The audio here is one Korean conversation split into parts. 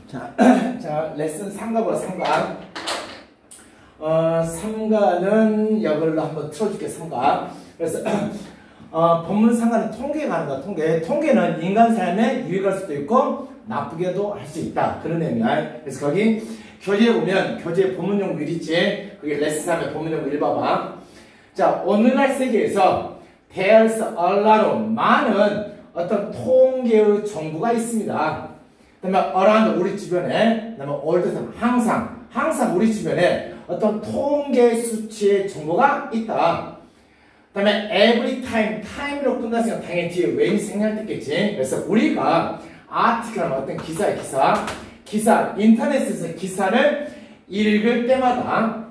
자, 자, 레슨 3가보라, 3가. 3가는 이걸로 한번 틀어줄게, 3가. 그래서, 본문 3가는 통계가 하는 거야, 통계. 통계는 인간 삶에 유익할 수도 있고, 나쁘게도 할 수 있다. 그런 의미야. 그래서 거기, 교재에 보면, 교재에 본문 연구 1 있지? 그게 레슨 3에 본문 연구 1 봐봐. 자, 오늘날 세계에서 there's a lot of 많은 어떤 통계의 정보가 있습니다. 그 다음에 around 우리 주변에, 그 다음에 all the time 항상 우리 주변에 어떤 통계 수치의 정보가 있다. 그 다음에 every time으로 끝났으니까 당연히 뒤에 when이 생략됐겠지. 그래서 우리가 article은 어떤 기사의 기사, 인터넷에서 기사를 읽을 때마다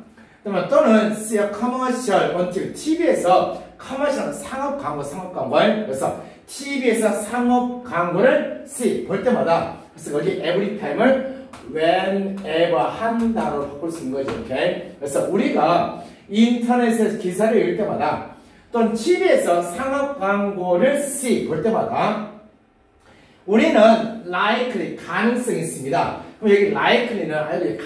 또는 see a commercial on TV, TV에서 commercial은 상업 광고를 그래서 TV에서 상업 광고를 see, 볼 때마다 그래서 거기 every time을 whenever 한 단어로 바꿀 수 있는 거죠. 오케이? 그래서 우리가 인터넷에서 기사를 읽을 때마다 또는 TV에서 상업 광고를 see, 볼 때마다 우리는 likely, 가능성이 있습니다. 그럼 여기 likely는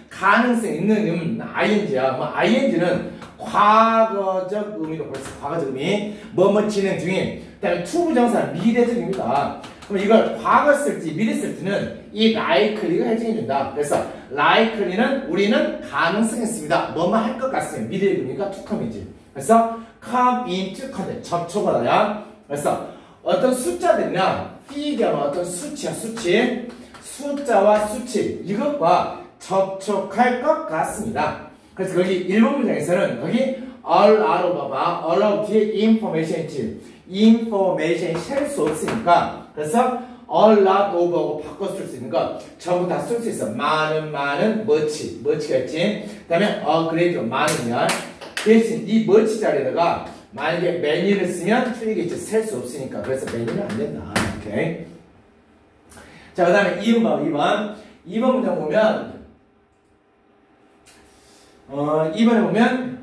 가능성 있는 ing야. 뭐 ing는 과거적 의미로 벌써 과거적 의미, 뭐뭐 진행 중인. 그다음에 투부정사는 미래적입니다. 그럼 이걸 과거 쓸지 미래 쓸지는 이 likely가 해정해준다. 그래서 likely는 우리는 가능성이 있습니다. 뭐뭐 할 것 같습니다. 미래적이니까 to come이지. 그래서 come into contact, 접촉을 하야. 그래서 어떤 숫자들이나 figure는 어떤 수치야, 숫자와 수치 이것과 접촉할 것 같습니다. 그래서 거기 1번 문장에서는 거기 all out 봐봐. all out 뒤에 information 있지. information 셀 수 없으니까 그래서 all out over하고 바꿔 쓸 수 있는 거 전부 다 쓸 수 있어. 많은 much가 있지. 그 다음에 a great 많으면 대신 이 much 자리에다가 만약에 many를 쓰면 틀리겠지. 셀 수 없으니까. 그래서 many는 안 된다. 오케이. 자, 그 다음에 2번 봐봐. 2번 문장 보면 2번에 보면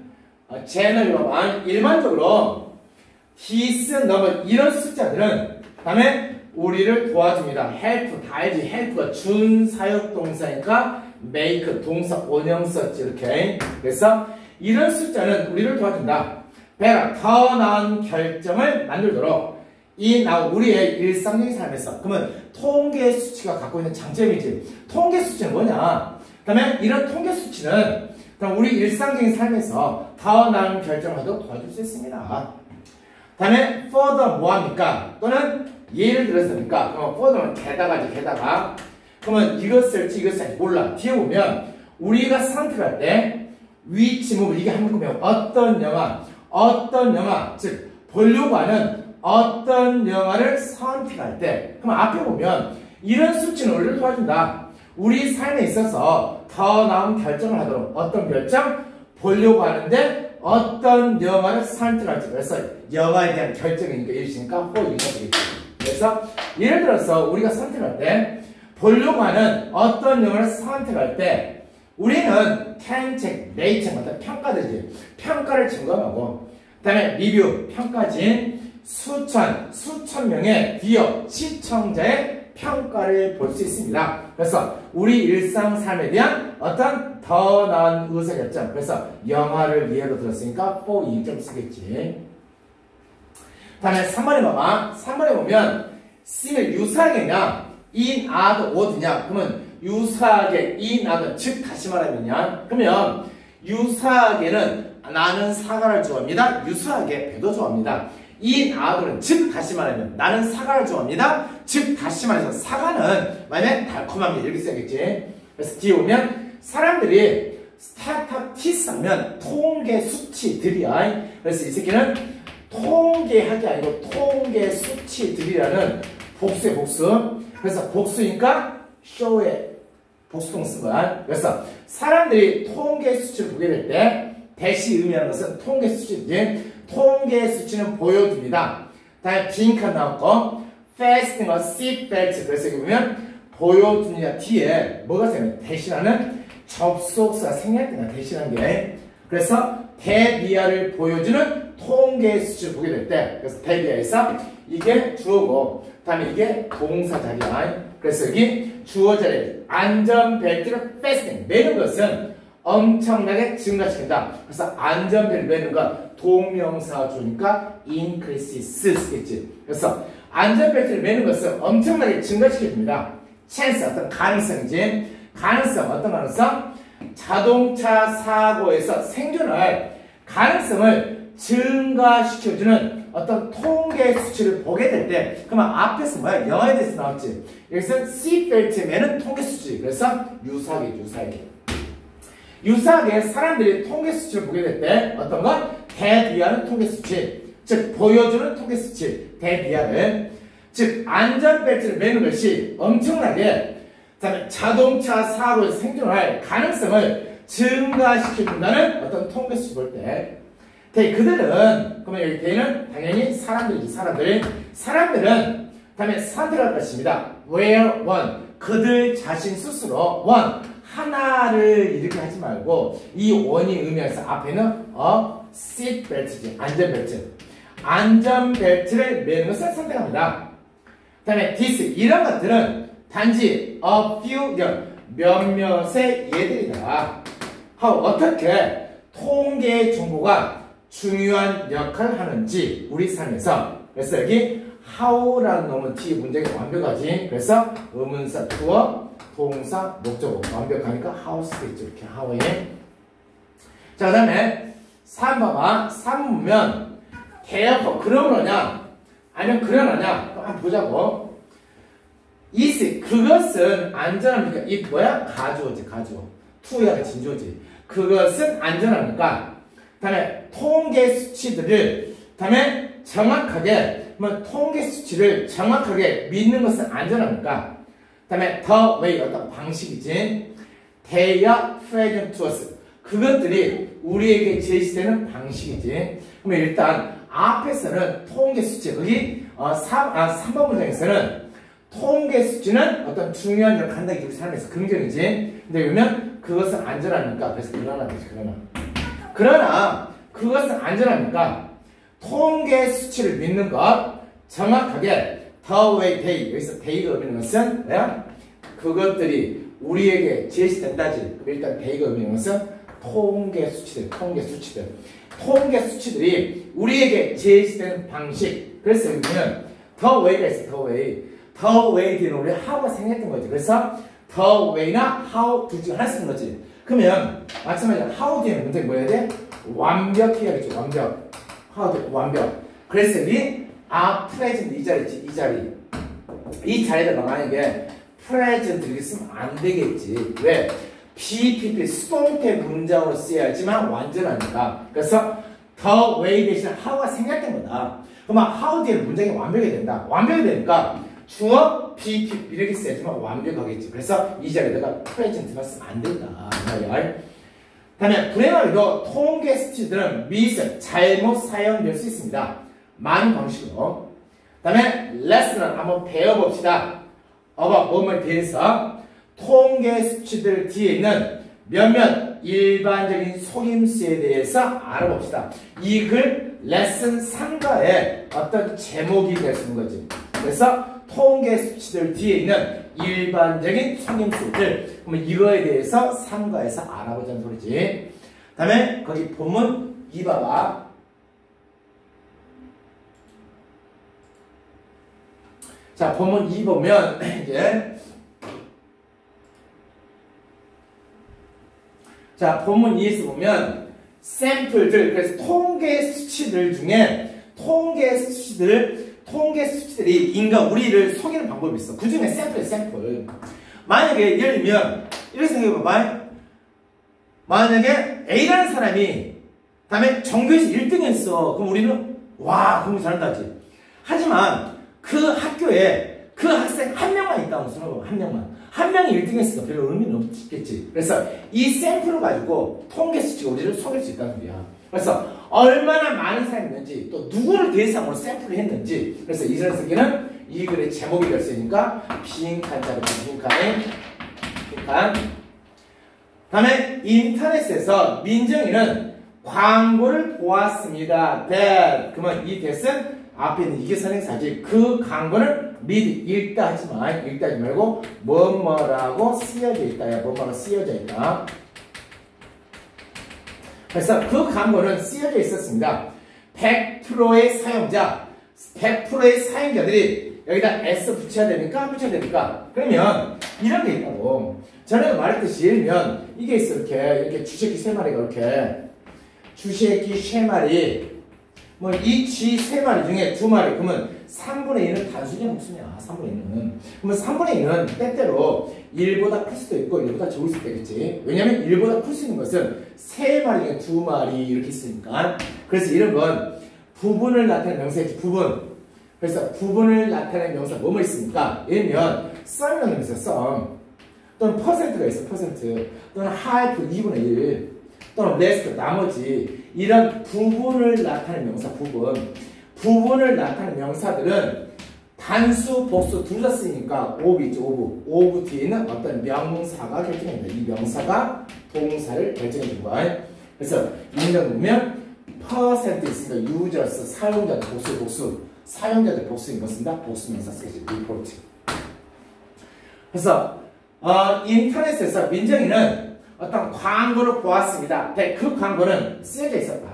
generally 봐봐. 일반적으로 this number 이런 숫자들은 그 다음에 우리를 도와줍니다. help 다 알지. help가 준사역동사니까 make 동사 원형썼지. 이렇게. 그래서 이런 숫자는 우리를 도와준다. 배가 더 나은 결정을 만들도록 우리의 일상적인 삶에서 그러면 통계 수치가 갖고 있는 장점이지. 통계 수치는 뭐냐? 그 다음에 이런 통계 수치는 우리 일상적인 삶에서 더 나은 결정을 하도록 도와줄 수 있습니다. 그 다음에 further 뭐합니까? 또는 예를 들었으니까 그러면 further는 게다가 그러면 이것을 쓸지 몰라. 뒤에 보면 우리가 선택할 때 which movie 이게 한국어면 어떤 영화 즉 보려고 하는 어떤 영화를 선택할 때 그럼 앞에 보면 이런 수치는 우리를 도와준다. 우리 삶에 있어서 더 나은 결정을 하도록 어떤 결정? 보려고 하는데 어떤 영화를 선택할지. 그래서 영화에 대한 결정이니까 이러시니까 for you가 되겠지. 그래서 예를 들어서 우리가 선택할 때 보려고 하는 어떤 영화를 선택할 때 우리는 can check, may check마다 평가되지. 평가를 점검하고 그 다음에 리뷰, 평가진 수천 명의 비어 시청자의 평가를 볼 수 있습니다. 그래서 우리 일상 삶에 대한 어떤 더 나은 의사결정. 그래서 영화를 예로 들었으니까 for 이점 쓰겠지. 다음에 3번에 봐봐. 3번에 보면 C는 유사하게냐 in, other, word냐. 그러면 유사하게 in, other 즉 다시 말하면요. 그러면 유사하게는 나는 사과를 좋아합니다. 유사하게 배도 좋아합니다. in, other는 즉 다시 말하면 나는 사과를 좋아합니다. 즉 다시 말해서 사과는 만약에 달콤합니다. 이렇게 써야겠지. 그래서 뒤에 보면 사람들이 스타트티스 하면 통계 수치들이야. 그래서 이 새끼는 통계학이 아니고 통계 수치들이라는 복수의 복수. 그래서 복수니까 show에 복수동 쓴 거야. 그래서 사람들이 통계 수치를 보게 될 때 대시 의미하는 것은 통계 수치지. 통계 수치는 보여줍니다. 다음에 빈칸 나왔고 fasten seat belt. 그래서 여기 보면 보여줍니다. 뒤에 뭐가 생겨요? 대신하는 접속사가 생략된다. 대신한 게. 그래서 대비하를 보여주는 통계 수치를 보게 될 때 그래서 대비하에서 이게 주어고 다음에 이게 동사 자리야. 그래서 여기 주어 자리에 안전벨트를 fasten 매는 것은 엄청나게 증가시킨다. 그래서 안전벨트 매는 것 동명사 주니까 increase 쓸 수 있겠지. 그래서 안전벨트를 매는 것은 엄청나게 증가시켜줍니다. chance 어떤 가능성이지. 가능성 어떤 가능성? 자동차 사고에서 생존할 가능성을 증가시켜주는 어떤 통계 수치를 보게 될 때, 그러면 앞에서 뭐야? 영어에 대해서 나왔지. 여기서는 seatbelt에 매는 통계 수치. 그래서 유사하게 사람들이 통계 수치를 보게 될 때 어떤 건 대비하는 통계 수치, 즉 보여주는 통계 수치, 대비하는, 즉 안전벨트를 매는 것이 엄청나게 그다음에 자동차 사고에서 생존할 가능성을 증가시켜준다는 어떤 통계 수치 볼 때, 그들은, 그러면 여기 대는 당연히 사람들이지. 사람들은 다음에 선택할 것입니다. where one, 그들 자신 스스로 one, 하나를 이렇게 하지 말고 이 원이 의미해서 앞에는 seat belt지. 안전벨트를 매는 것을 선택합니다. 그 다음에 this, 이런 것들은 단지 a few, 몇몇의 예들이다. 어떻게 통계 정보가 중요한 역할을 하는지 우리 삶에서. 그래서 여기 how라는 놈은 뒤에 문장이 완벽하지. 그래서 의문사 주어 동사 목적어 완벽하니까 how 쓰고 있죠. 이렇게 how에. 자, 그 다음에 3 봐봐. 3 보면 therefore 그러므로냐 아니면 그러나냐 한번 보자고. is, 그것은 안전합니까? 이 뭐야? 가주어지. to야 진조지. 그것은 안전합니까? 다음에 통계 수치들을, 다음에 정확하게, 통계 수치를 정확하게 믿는 것은 안전합니까? 다음에 the way, 어떤 방식이지. they are present to us, 그것들이 우리에게 제시되는 방식이지. 그러면 일단 앞에서는 통계 수치, 여기 3번 문장에서는 통계 수치는 어떤 중요한 역할을 한다. 우리 삶에서 긍정이지. 근데 그러면 그것은 안전합니까? 그래서 그러나겠지. 그러나 그것은 안전합니까? 통계 수치를 믿는 것, 정확하게 the way they, 여기서 they가 의미하는 것은 그것들이 우리에게 제시된다지. 일단 they가 의미하는 것은 통계 수치들이 우리에게 제시되는 방식. 그래서 여기는 the way가 있어. the way 뒤는 우리 how가 생겼던 거지. 그래서 the way나 how 둘 중에 하나 쓰는 거지. 그러면 마찬가지로 how 뒤에는 문장이 뭐야 돼? 완벽해야겠죠. 완벽. 그래서 여기 are present 이 자리지. 이 자리에다가 만약에 present 이렇게 쓰면 안 되겠지. 왜? BPP 수동태 문장으로 써야지만 완전하니까. 그래서 the way 대신 how가 생략된 거다. 그러면 how 뒤에는 문장이 완벽해야 된다. 완벽해야 되니까 주어 BPP 이렇게 써야지만 완벽하겠지. 그래서 이 자리에다가 present만 쓰면 안 된다. 다음에 불행하게도 통계 수치들은 미스, 잘못 사용될 수 있습니다. 많은 방식으로. 다음에 레슨을 한번 배워봅시다. 뭐뭐에 대해서 통계 수치들 뒤에 있는 몇몇 일반적인 속임수에 대해서 알아봅시다. 이 글 레슨 3과의 어떤 제목이 될 수 있는 거지. 그래서 통계 수치들 뒤에 있는 일반적인 속임수들, 그러면 이거에 대해서 3과에서 알아보자는 소리지. 그 다음에 거기 본문 2 봐봐. 자, 본문 2 보면 이제 자, 본문 2에서 보면 샘플들, 그래서 통계 수치들 중에 통계 수치들이 인간 우리를 속이는 방법이 있어. 그 중에 샘플. 만약에 예를 들면 이렇게 생각해봐. 만약에 A라는 사람이 다음에 전교에서 1등 했어. 그럼 우리는 와 공부 잘한다지. 하지만 그 학교에 그 학생 한 명만 있다고 생각해봐. 한 명이 1등 했으니까 별로 의미는 없겠지. 그래서 이 샘플을 가지고 통계 수치가 우리를 속일 수 있다는 거야. 그래서 얼마나 많은 사람이 있는지, 또 누구를 대상으로 샘플을 했는지. 그래서 이런 새끼는 이 글의 제목이 될 수 있으니까 빈칸 자르기, 빈칸. 다음에 인터넷에서 민정이는 광고를 보았습니다. that. 그러면 이 that은 앞에 있는 이게 선행사지. 그 강건을 read 읽다 하지 말고 뭐뭐라고 쓰여져 있다야. 뭐뭐라고 쓰여져 있다. 그래서 그 강건은 쓰여져 있었습니다. 100%의 사용자, 100%의 사용자들이 여기다 S 붙여야 되니까 그러면 이런 게 있다고. 전에 말했듯이 예를 들면 이게 있어. 이렇게 주새끼 3마리가 이렇게 주새끼 3마리 뭐 이 쥐 3마리 중에 2마리 그러면 3분의 1은 단순이야 목수냐. 3분의 1은 그러면 3분의 1은 때때로 1보다 클 수도 있고 1보다 적을 수도 있겠지. 왜냐면 1보다 클 수 있는 것은 3마리 중에 2마리 이렇게 있으니까. 그래서 이런 건 부분을 나타내는 명사이지. 부분. 그래서 부분을 나타내는 명사 뭐뭐 있습니까? 예를 들면 썸이라는 명사 썸 또는 퍼센트가 있어. 퍼센트 또는 half 2분의 1 또는 rest 나머지 이런 부분을 나타내는 명사 부분을 나타내는 명사들은 단수 복수 둘 다 쓰니까 오브 있죠. 오브 뒤에는 어떤 명사가 결정합니다. 이 명사가 동사를 결정해 준 거야. 그래서 이 문장 보면 퍼센트 있으니까 users 사용자들 복수 사용자들 복수인 거 쓴다. 복수 명사 쓰겠지. report. 그래서 인터넷에서 민정이는 어떤 광고를 보았습니다. 그 광고는 쓰여져 있었다.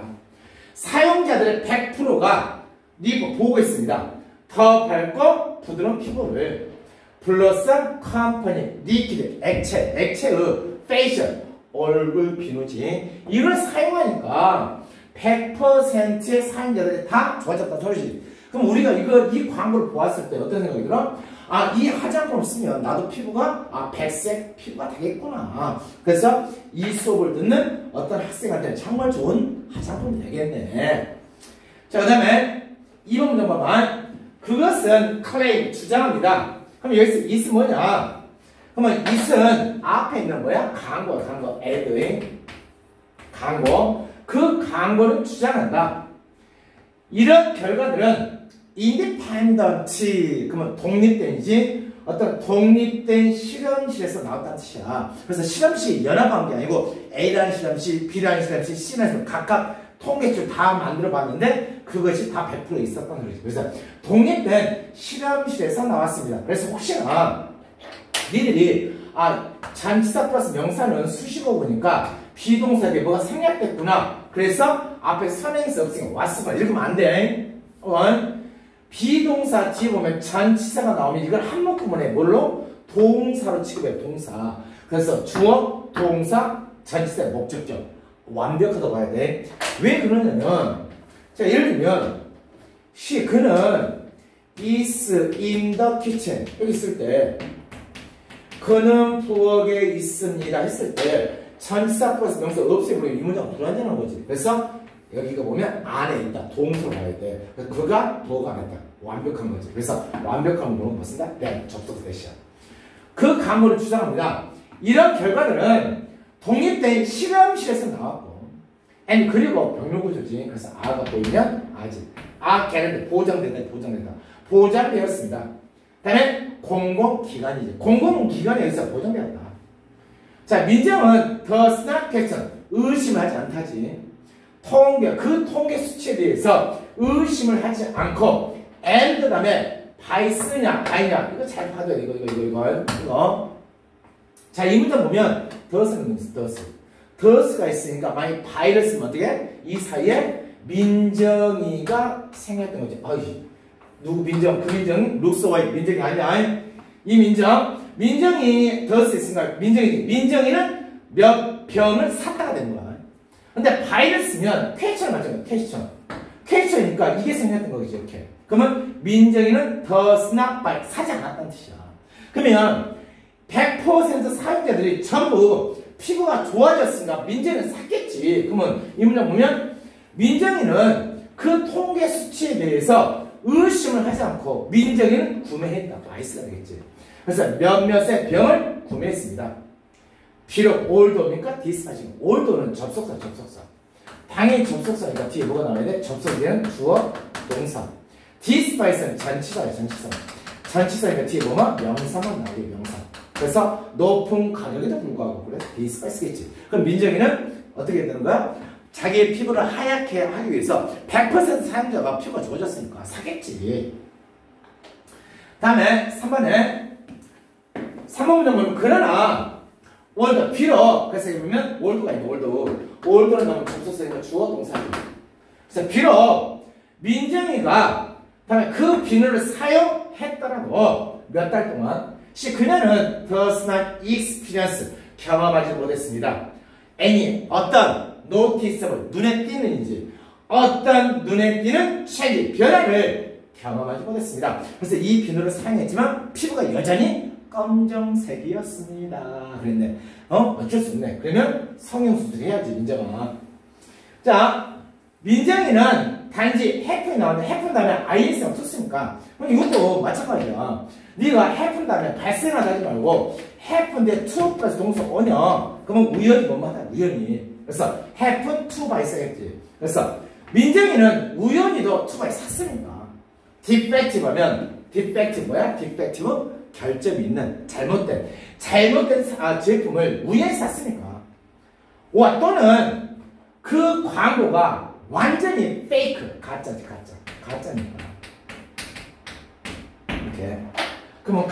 사용자들의 100%가 리뷰 보고 있습니다. 더 밝고 부드러운 피부를 플러스 컴퍼니 리퀴드 액체의 페이셜 얼굴 비누지 이걸 사용하니까 100%의 사용자들이 다 좋아졌다 소리지. 그럼 우리가 이 광고를 보았을 때 어떤 생각이 들어? 이 화장품 쓰면 나도 피부가 백색 피부가 되겠구나. 그래서 이 수업을 듣는 어떤 학생한테는 정말 좋은 화장품이 되겠네. 자, 그 다음에 2번 문장 봐봐. 그것은 claim 주장합니다. 그럼 여기서 is 뭐냐? 그러면 is는 앞에 있는 뭐야? 광고 add 광고. 그 광고는 주장한다. 이런 결과들은 independent 그러면 독립된이지 어떤 독립된 실험실에서 나왔다는 뜻이야. 그래서 실험실 연합한 게 아니고 A라는 실험실, B라는 실험실, C라는 실험실 각각 통계줄 다 만들어 봤는데 그것이 다 100% 있었던 거지. 그래서 독립된 실험실에서 나왔습니다. 그래서 혹시나 니들이 잔치사 플러스 명사는 수식어 보니까 비동사에 뭐가 생략됐구나. 그래서 앞에 선행사 없으니까 왔으면 읽으면 안 돼. 비동사 뒤에 보면 잔치사가 나오면 이걸 한 묶음을 해. 뭘로? 동사로 취급해. 동사. 그래서 주어, 동사, 잔치사의 목적격. 완벽하다고 봐야 돼. 왜 그러냐면 자 예를 들면 그는 is in the kitchen 여기 있을 때 그는 부엌에 있습니다 했을 때 잔치사 플러스 명사 없애버리면 이 문장은 불완전한 거지. 그래서 여기가 보면 안에 있다. 동사로 봐야 돼. 그래서 그가 부엌 안에 있다. 완벽한 거지. 그래서 완벽한 뭐는 뭐 쓴다? 접속사 대시야. 그 강물을 주장합니다. 이런 결과들은 독립된 실험실에서 나왔고 그리고 병렬구조지. 그래서 아가 보이면 아지. 걔는 보장된다. 보장되었습니다. 그 다음에 공공기관이지. 공공기관이 여기서 보장되었다. 자, 민정은 does not question. 의심하지 않다지. 그 통계 수치에 대해서 의심을 하지 않고 and 다음에 by 쓰냐 by냐 이거 잘 봐둬야 돼. 이거. 자, 이 문장 보면 does는 does가 있으니까 만약 by를 쓰면 어떻게? 이 사이에 민정이가 생겼던 거지. 누구 민정? 그 민정 looks white 민정이 아니야. 이 민정이 does 있으니까 민정이지. 민정이는 몇 병을 샀다가 되는 거야. 근데 by를 쓰면 퀘스천 맞죠? 퀘스천이니까 이게 생겼던 거겠지. 이렇게. 그러면 민정이는 does not buy 사지 않았다는 뜻이야. 그러면 100% 사용자들이 전부 피부가 좋아졌으니까 민정이는 샀겠지. 그러면 이 문장 보면 민정이는 그 통계 수치에 대해서 의심을 하지 않고 민정이는 구매했다. 바이스가 되겠지. 그래서 몇몇의 병을 구매했습니다. 비록 올도니까 디스파싱. 올도는 접속사. 당연히 접속사니까 뒤에 뭐가 나와야 돼? 접속되는 주어, 동사. 디스파이스는 잔치사야. 잔치사니까 뒤에 뭐만? 명사만 나오게 명사. 그래서 높은 가격에도 불구하고 그래 디스파이스겠지. 그럼 민정이는 어떻게 되는 거야? 자기의 피부를 하얗게 하기 위해서 100% 사용자가 피부가 좋아졌으니까 사겠지. 다음에 3번에 3번 문제 보면 그러나 월드 비록 그래서 여기 보면 월드가 있네. 월드는 너무 접속사니까 주어 동사지. 그래서 비록 민정이가 다음에 그 비누를 사용했더라도 몇 달 동안 그녀는 does not experience 경험하지 못했습니다. any 어떤 noticeable 눈에 띄는지 어떤 눈에 띄는 change 변화를 경험하지 못했습니다. 그래서 이 비누를 사용했지만 피부가 여전히 검정색이었습니다. 그랬네. 어쩔 수 없네. 그러면 성형수술 해야지 민정아. 자, 민정이는 단지 해프이 나오는데 해프 다음에 IS만 썼으니까 그럼 이것도 마찬가지야. 네가 해프 다음에 발생하다 하지 말고 해프인데 to 플러스 동사 오냐 그러면 우연히 뭐만 하다 우연히. 그래서 happen to 발생했지. 그래서 민정이는 우연히도 to by 샀으니까 defective 하면 defective 뭐야? defective 결점이 있는 잘못된 제품을 우연히 샀으니까. 와 또는 그 광고가 완전히 페이크 가짜지 가짜니까. 이렇게 그러면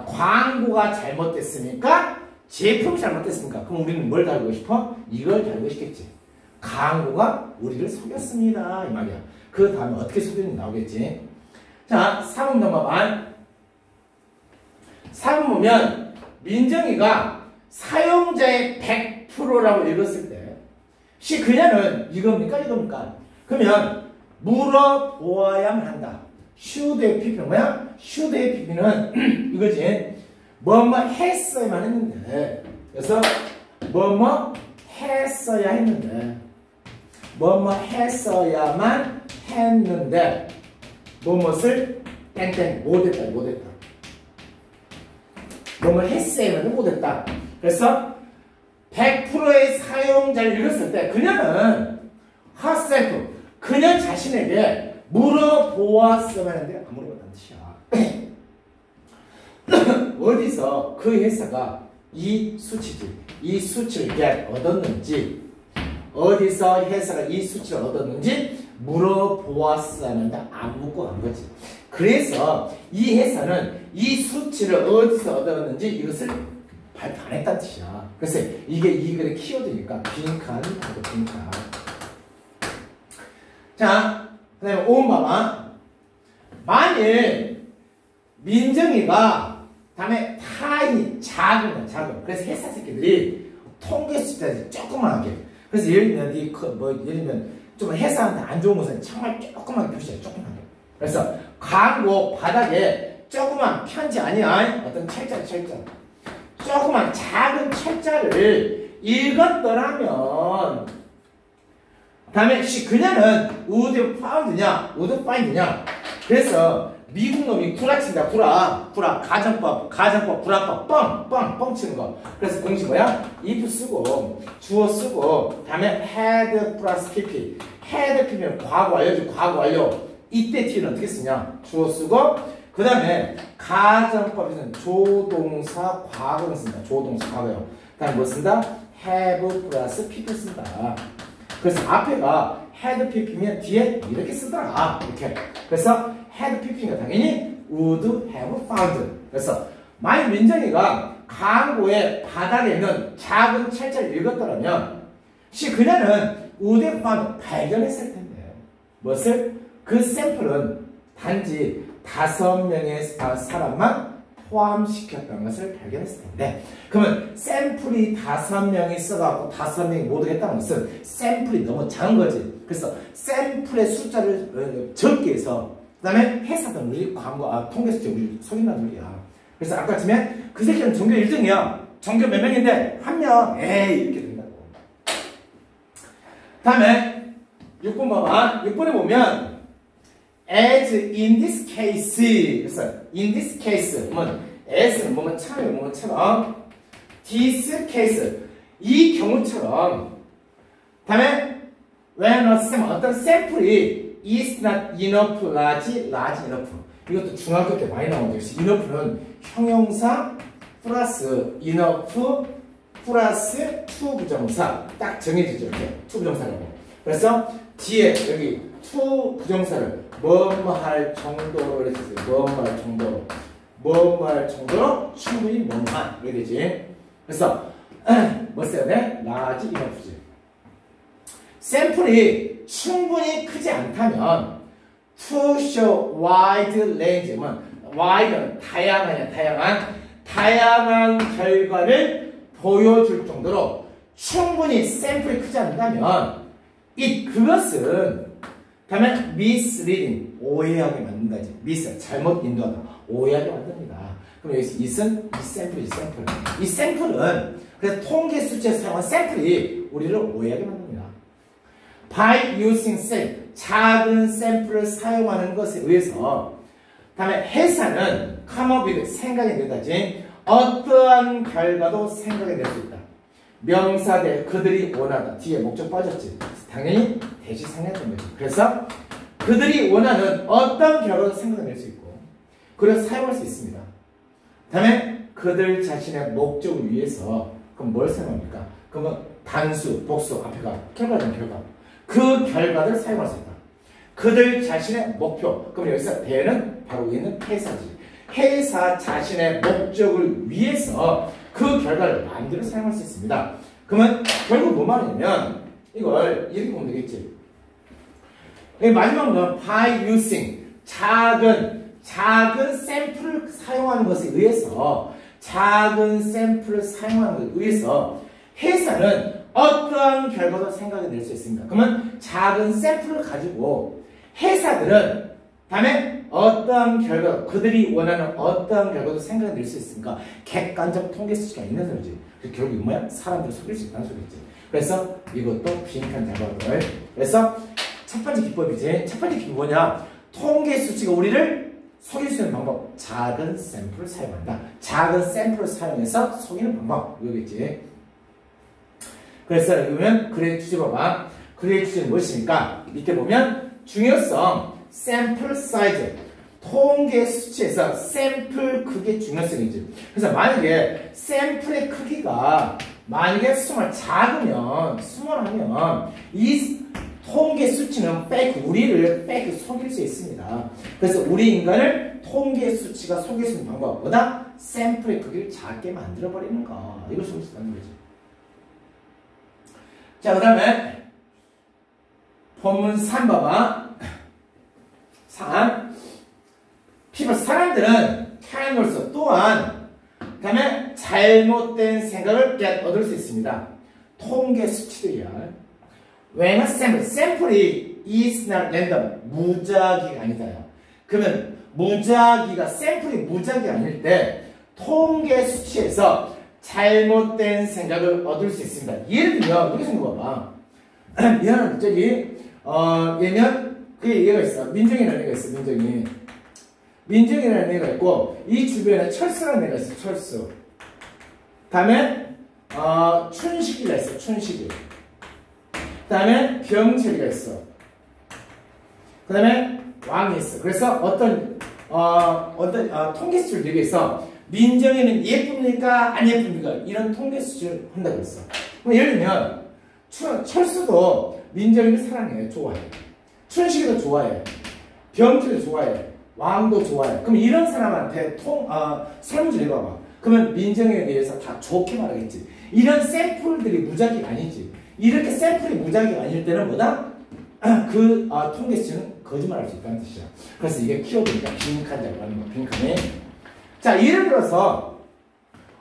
광고가 잘못됐으니까 제품이 잘못됐으니까 그럼 우리는 뭘 다루고 싶어? 이걸 다루고 싶겠지. 광고가 우리를 속였습니다 이 말이야. 그 다음에 어떻게 속였는지 나오겠지. 자 4번 넘어봐. 4번 보면 민정이가 사용자의 100%라고 읽었을 때 그녀는 이겁니까? 그러면 물어보아야만 한다. should의 PP는 뭐야? should의 PP는 이거지. 뭐뭐 했어야만 했는데 그래서 뭐뭐 했어야 했는데 뭐뭐 했어야만 했는데 뭐뭇을 땡땡 못했다 뭐뭐 했어야만 못했다. 그래서 100%의 사용자를 읽었을 때 그녀는 herself 그녀 자신에게 물어보았어야 하는데 안 물어봤다는 뜻이야. 어디서 그 회사가 이 수치를 얻었는지 어디서 회사가 이 수치를 얻었는지 물어보았어야 하는데 안 묻고 간 거지. 그래서 이 회사는 이 수치를 어디서 얻었는지 이것을 발표 안 했다는 뜻이야. 그래서 이게 이 글의 키워드니까 빈칸. 자, 그 다음에 5번 봐봐. 만일 민정이가 다음에 타인이 작은. 그래서 회사 새끼들이 통계 숫자를 조그맣게. 그래서 예를 들면 좀 회사한테 안 좋은 것은 정말 조그맣게 표시해. 조그맣게. 그래서 광고 바닥에 조그만 편지 아니야. 어떤 철자. 조그만 작은 철자를 읽었더라면 다음에 그녀는 would find냐 그래서 미국 놈이 구라친다. 구라 가정법 구라법 뻥 치는 거. 그래서 공식 뭐야? if 쓰고 주어 쓰고 다음에 had 플러스 pp had pp면 과거 완료. 이때 뒤는 어떻게 쓰냐? 주어 쓰고 그 다음에 가정법에서는 조동사 과거를 쓴다. 조동사 과거요. 그 다음에 뭐 쓴다? have 플러스 pp 쓴다. 그래서 앞에가 had pp면 뒤에 이렇게 쓰더라. 이렇게. 그래서 had pp니까 당연히 would have found. 그래서 만약 민정이가 광고의 바닥에 있는 작은 철자를 읽었더라면 그녀는 would have found 발견했을 텐데 무엇을? 그 샘플은 단지 5명의 사람만 포함시켰다는 것을 발견했을 텐데 그러면 샘플이 5명이 있어갖고 5명이 모두 했다는 것은 샘플이 너무 작은 거지. 그래서 샘플의 숫자를 적게 해서 그 다음에 회사도 우리 통계 숫자 우리 속인다는 소리야. 그래서 아까 치면 그 새끼는 전교 1등이야. 전교 몇 명인데 1명 에이 이렇게 된다고. 다음에 6번 봐봐. 6번에 보면 as in this case 그래서 in this case 뭐면 as는 뭐뭐처럼 this case 이 경우처럼 다음에 when a sample 어떤 샘플이 is not enough large enough 이것도 중학교 때 많이 나오죠. enough는 형용사 플러스 enough 플러스 to 부정사 딱 정해지죠. 이렇게 to 부정사라고. 그래서 뒤에 여기 to 부정사를 뭐뭐할 정도로 이렇게 써요. 뭐뭐할 정도로. 뭐뭐할 정도로 충분히 뭐뭐한 이렇게 되지. 그래서 뭐 써야 돼? large enough지. 샘플이 충분히 크지 않다면 to show wide range면 wide는 다양한 결과를 보여줄 정도로 충분히 샘플이 크지 않다면 그것은 다음에 misleading 오해하게 만든다지. 잘못 인도하다 오해하게 만듭니다. 그럼 여기서 이은 이 샘플은 그래서 통계 수치에 사용한 샘플이 우리를 오해하게 만듭니다. by using sample 작은 샘플을 사용하는 것에 의해서 다음에 회사는 come up with 생각이 내다지 어떠한 결과도 생각이 낼 수 있다. 명사대 그들이 원하다. 뒤에 목적 빠졌지. 당연히 대시 생략된 거지. 그래서 그들이 원하는 어떤 결과도 생각이 낼 수 있고 그래서 사용할 수 있습니다. 다음에 그들 자신의 목적을 위해서 그럼 뭘 사용합니까? 그러면 단수, 복수 앞에가 결과된 결과. 그 결과를 사용할 수 있다. 그들 자신의 목표. 그럼 여기서 대는 바로 위에 있는 회사지. 회사 자신의 목적을 위해서 그 결과를 마음대로 사용할 수 있습니다. 그러면 결국 뭐 말이냐면 이걸 이렇게 보면 되겠지. 마지막으로는 by using 작은 샘플을 사용하는 것에 의해서 회사는 어떠한 결과도 생각이 낼 수 있습니다. 그러면 작은 샘플을 가지고 회사들은 다음에 어떠한 결과, 그들이 원하는 어떠한 결과도 생각이 낼 수 있으니까 객관적 통계 수치가 있는 소리지. 결국 뭐야? 사람들을 속일 수 있다는 소리지. 그래서 이것도 빈칸 작업을. 그래서 첫 번째 기법이지. 첫 번째 기법이 뭐냐? 통계 수치가 우리를 속일 수 있는 방법. 작은 샘플을 사용한다. 작은 샘플을 사용해서 속이는 방법. 이거겠지. 그래서 여기 보면 그레이 주제 봐봐. 그레이 주제는 무엇입니까? 밑에 보면 중요성, 샘플 사이즈. 통계 수치에서 샘플 크기의 중요성이지. 그래서 만약에 샘플의 크기가 만약에 스몰하면 이 통계 수치는 우리를 속일 수 있습니다. 그래서 우리 인간을 통계 수치가 속일 수 있는 방법보다 샘플의 크기를 작게 만들어버리는 거. 이걸 속일 수 있다는 거지. 자, 그 다음에 본문 3 봐봐. 3. 사람들은 can also 또한 그 다음에 잘못된 생각을 얻을 수 있습니다. 통계 수치들이야. when a 샘플이 is not random 무작위가 아니다요. 그러면 샘플이 무작위가 아닐 때 통계 수치에서 잘못된 생각을 얻을 수 있습니다. 예를 들면 여기 생각해봐. 얘는 얘는 그 얘가 있어. 민정이라는 애가 있어. 민정이라는 애가 있고 이 주변에 철수라는 애가 있어. 철수. 다음에 춘식이가 있어. 춘식이. 다음에 병철이가 있어. 그 다음에 왕이 있어. 그래서 어떤 통계 수치를 내기 위해서 민정이는 예쁩니까? 안 예쁩니까? 이런 통계 수치를 한다고 했어. 예를 들면 철수도 민정이를 사랑해. 좋아해. 춘식이도 좋아해. 병철이도 좋아해. 왕도 좋아해. 그럼 이런 사람한테 설문지를 해봐봐. 그러면 민정에 대해서 다 좋게 말하겠지. 이런 샘플들이 무작위가 아니지. 이렇게 샘플이 무작위가 아닐 때는 뭐다? 통계 수치는 거짓말할 수 있다는 뜻이야. 그래서 이게 키워드니까 빈칸이라고 하는 거야. 빈칸에. 자, 예를 들어서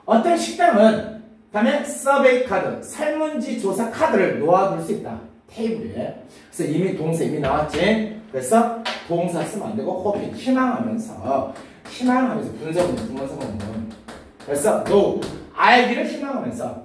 어떤 식당은 다음에 서베이 카드, 설문지 조사 카드를 놓아둘 수 있다. 테이블에. 그래서 이미 동사 이미 나왔지. 그래서 동사 쓰면 안 되고 호피 희망하면서 분석문. 그래서 no 알기를 희망하면서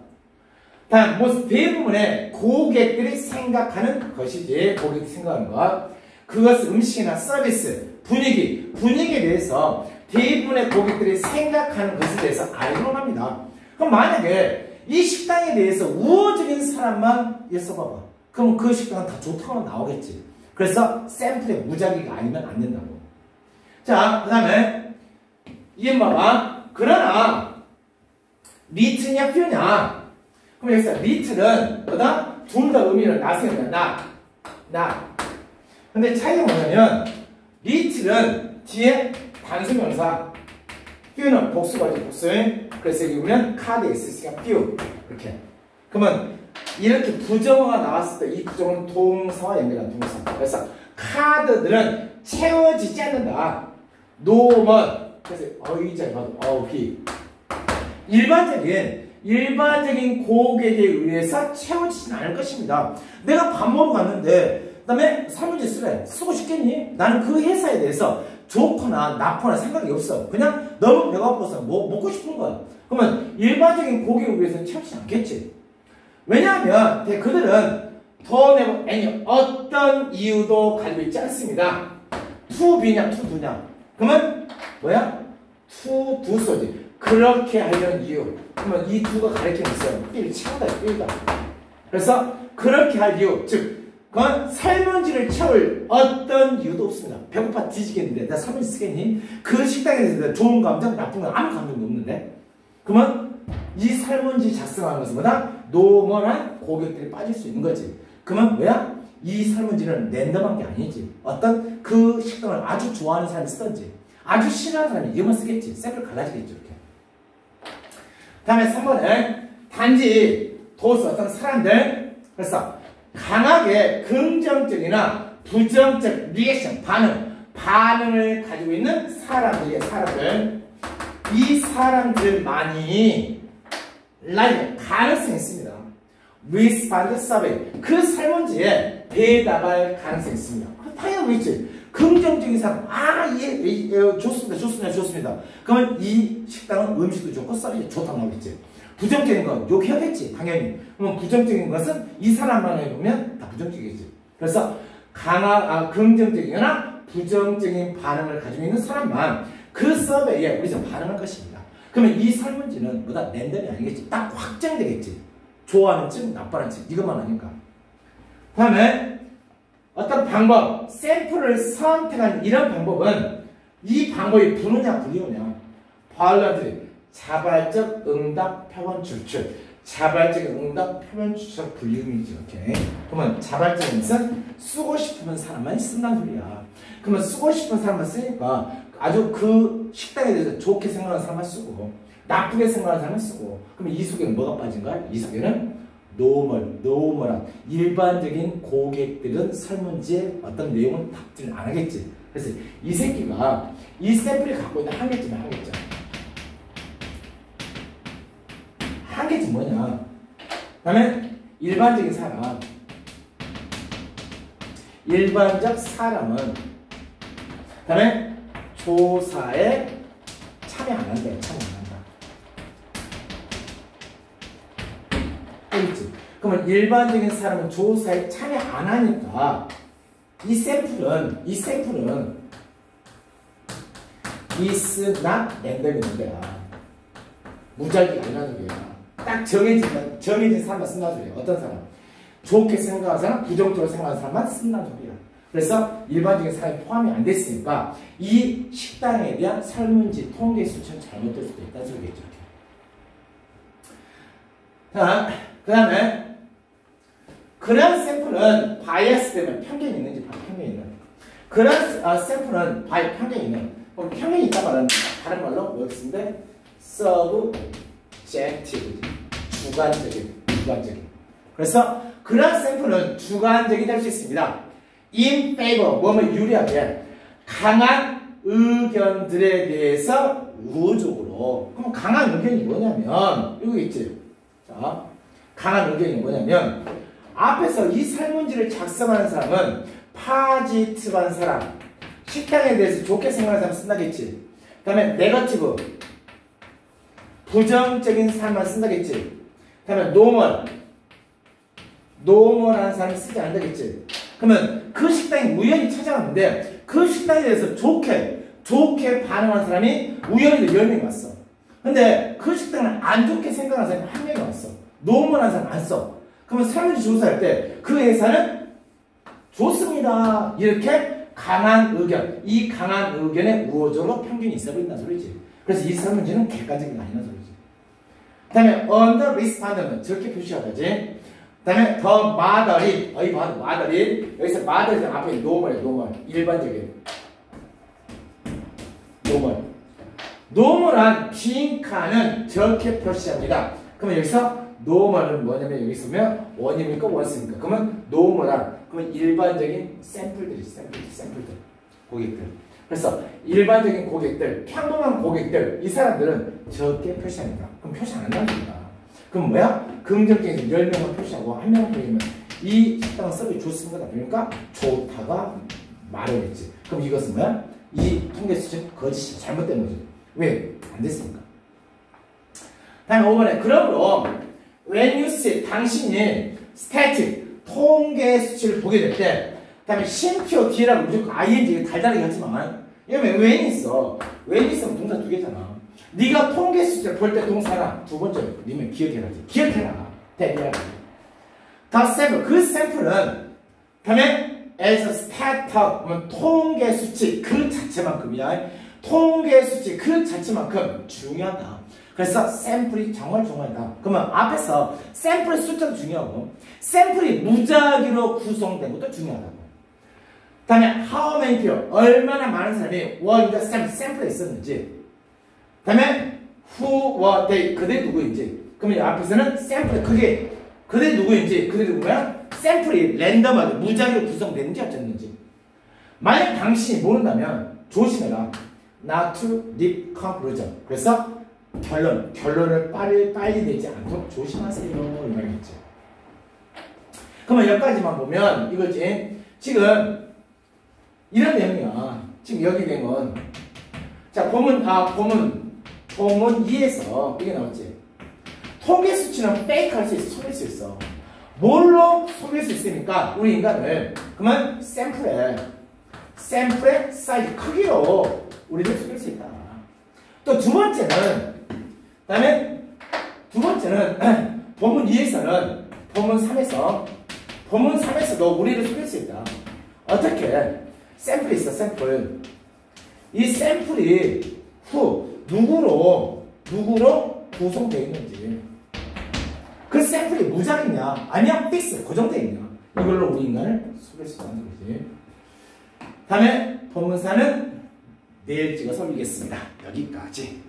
다음 대부분의 고객들이 생각하는 것이지. 고객이 생각하는 것. 그것은 음식이나 서비스, 분위기에 대해서 대부분의 고객들이 생각하는 것에 대해서 알기로 합니다. 그럼 만약에 이 식당에 대해서 우호적인 사람만 써봐봐. 그럼 그 식당은 다 좋다고 나오겠지. 그래서 샘플의 무작위가 아니면 안 된다고. 자, 그 다음에 이해 봐봐. 그러나 리트냐 퓨냐. 그럼 여기서 리트는 뭐다? 둘 다 의미를 나타낸다. not. 근데 차이가 뭐냐면 little은 뒤에 단수명사, few는 복수가지 복수인. 그래서 여기 보면 card 있으니까 few 이렇게. 그러면 이렇게 부정어가 나왔을 때 이 부정어는 동사와 연결한 동사. 그래서 카드들은 채워지지 않는다. 노먼. 그래서 이자에 봐도 비. 일반적인 고객에 의해서 채워지진 않을 것입니다. 내가 밥 먹으러 갔는데 그 다음에 사무실 쓰래. 쓰고 싶겠니? 나는 그 회사에 대해서 좋거나 나쁘거나 생각이 없어. 그냥 너무 배가 고파서 뭐 먹고 싶은 거야. 그러면 일반적인 고객에 의해서는 채워지지 않겠지. 왜냐하면 그들은 더 내고 any 어떤 이유도 가지고 있지 않습니다. to be냐 to do냐. 그러면 뭐야? to do so지. 그렇게 하려는 이유. 그러면 이 do가 가리키는 있어요. 삘 채우다 삘다. 그래서 그렇게 할 이유. 즉 그건 설문지를 채울 어떤 이유도 없습니다. 배고파 뒤지겠는데 내가 설문지 쓰겠니? 그 식당에 대해서 좋은 감정 나쁜 건 아무 감정도 없는데. 그러면 이 설문지 작성하는 것은 뭐다? 노멀한 고객들이 빠질 수 있는 거지. 그러면 뭐야? 이 설문지는 랜덤한 게 아니지. 어떤 그 식당을 아주 좋아하는 사람이 쓰던지 아주 싫어하는 사람이 이것만 쓰겠지. 샘플 갈라지겠죠. 이렇게. 다음에 3번은 단지 도스 어떤 사람들. 그래서 강하게 긍정적이나 부정적 리액션 반응을 가지고 있는 사람들. 이 사람들만이 가능성이 있습니다. respond survey. 그 설문지에 대답할 가능성이 있습니다. 당연히 있지. 긍정적인 사람, 좋습니다. 그러면 이 식당은 음식도 좋고 서비스 좋다고 나오겠지. 부정적인 건 욕해야겠지, 당연히. 그러면 부정적인 것은 이 사람만 해보면 다 부정적이겠지. 그래서 긍정적이거나 부정적인 반응을 가지고 있는 사람만 그 서베이에 우리가 반응할 것입니다. 그러면 이 설문지는 뭐다? 랜덤이 아니겠지. 딱 확정되겠지. 좋아하는 층, 나빠하는 층. 이것만 아닌가. 그 다음에 어떤 방법, 샘플을 선택한 이런 방법은 이 방법이 부느냐 불리우냐. 발라드리 자발적 응답 표본 추출. 자발적인 응답 표본 추출 불리움이지. 오케이. 그러면 자발적인 것은 쓰고 싶은 사람만 쓴다는 소리야. 그러면 쓰고 싶은 사람만 쓰니까 아주 그 식당에 대해서 좋게 생각하는 사람만 쓰고 나쁘게 생각하는 사람만 쓰고. 그러면 이 속에는 뭐가 빠진 거야? 이 속에는 노멀한 일반적인 고객들은 설문지에 어떤 내용을 답지를 안 하겠지. 그래서 이 새끼가 이 샘플이 갖고 있는 한계점이 한계점. 한계점 뭐냐? 그다음에 일반적 사람은 그다음에 조사에 참여 안 한다. 그러면 일반적인 사람은 조사에 참여 안 하니까 이 샘플은 is not random인 거야. 무작위가 아니라는 거야. 딱 정해진 사람만 쓴다는 소리야. 어떤 사람? 좋게 생각하는 사람, 부정적으로 생각하는 사람만 쓴다는 소리야. 그래서 일반적인 사람이 포함이 안 됐으니까 이 식당에 대한 설문지 통계 수치는 잘못될 수도 있다는 소리겠죠. 자, 그 다음에 그런 샘플은 바이어스 때문에 편견이 있는지 봐. 편견이 있는. 그런 샘플은 편견이 있는. 그럼 편견이 있다 말은 다른 말로 뭐였는데 subjective. 주관적인. 그래서 그런 샘플은 주관적이 될 수 있습니다. in favor, 뭐뭐 유리하게 강한 의견들에 대해서 우호적으로. 그럼 강한 의견이 뭐냐면 이거 있지. 자, 강한 의견이 뭐냐면 앞에서 이 설문지를 작성하는 사람은 파지티브한 사람, 식당에 대해서 좋게 생각하는 사람 쓴다겠지. 그 다음에 네거티브, 부정적인 사람만 쓴다겠지. 그 다음에 노멀한 사람이 쓰지 않는다겠지. 그러면 그 식당에 우연히 찾아갔는데 그 식당에 대해서 좋게 반응한 사람이 우연히 10명이 왔어. 근데 그 식당을 안 좋게 생각하는 사람이 1명이 왔어. 노멀한 사람 안 써. 그러면 설문지 조사할 때 그 회사는 좋습니다. 이렇게 강한 의견, 이 강한 의견에 우호적으로 편견이 있어 보인다는 소리지. 그래서 이 설문지는 객관적인 게 아니라는 소리지. 그 다음에 under respond는 저렇게 표시하다지. 다음에 더 마더린, 어이 마더린. 여기서 마더린 앞에 노멀이에요. 노멀. 일반적인. 노멀. 노멀한 빈칸은 저렇게 표시합니다. 그러면 여기서 노멀은 뭐냐면 여기 있으면 원입니까 원스입니까? 그러면 노멀한 그러면 일반적인 샘플들이 샘플들 고객들. 그래서 일반적인 고객들, 평범한 고객들 이 사람들은 저렇게 표시합니다. 그럼 표시 안 한답니다. 그럼 뭐야? 긍정적인 10명을 표시하고 1명을 표시하면 이 식당은 서비스 좋습니다. 그러니까 좋다가 말하겠지. 그럼 이것은 뭐야? 이 통계 수준 거짓이 잘못된 거죠. 왜? 안 됐습니까? 다음에 5번에 그러므로 when you see 당신이 static 통계 수치를 보게 될 때 다음에 심표 뒤라고 무조건 ing 달달하게 하지만 이러면 when 있어. when 있으면 동사 두 개잖아. 네가 통계 수치를 볼 때 동사나 두 번째로 니면 기억해라지. 기억해라. 대비해라. 더 샘플 그 샘플은 다음에 as a stat 그러면 통계 수치 그 자체만큼이야. 통계 수치 그 자체만큼 중요하다. 그래서 샘플이 정말 중요하다. 그러면 앞에서 샘플의 숫자도 중요하고 샘플이 무작위로 구성된 것도 중요하다고. 다음에 how many people 얼마나 많은 사람이 were in the 샘플에 있었는지. 다음에 who were they 그들이 누구인지. 그러면 앞에서는 샘플이 그게 그들이 누구인지 그들이 누구야? 샘플이 랜덤하게 무작위로 구성되는지 어쨌는지. 만약 당신이 모른다면 조심해라. Not to leap conclusion. 그래서 결론을 빨리 내지 않도록 조심하세요. 이 말이겠죠. 그러면 여기까지만 보면 이거지. 지금 이런 내용이야. 지금 여기 된 건. 자, 본문 2에서 이게 나왔지. 통계 수치는 페이크 할 수 있어. 속일 수 있어. 뭘로 속일 수 있으니까 우리 인간을 그러면 샘플의 사이즈 크기로 우리를 속일 수 있다. 또 두 번째는 본문 2에서는 본문 3에서도 우리를 속일 수 있다. 어떻게? 샘플이 있어. 샘플. 이 샘플이 누구로 구성되어 있는지. 그 샘플이 무작위냐 아니야 픽스 고정되어 있냐 이걸로 우리 인간을 속일 수 있다는 거지. 다음에 본문 4는 내일 찍어서 올리겠습니다. 여기까지.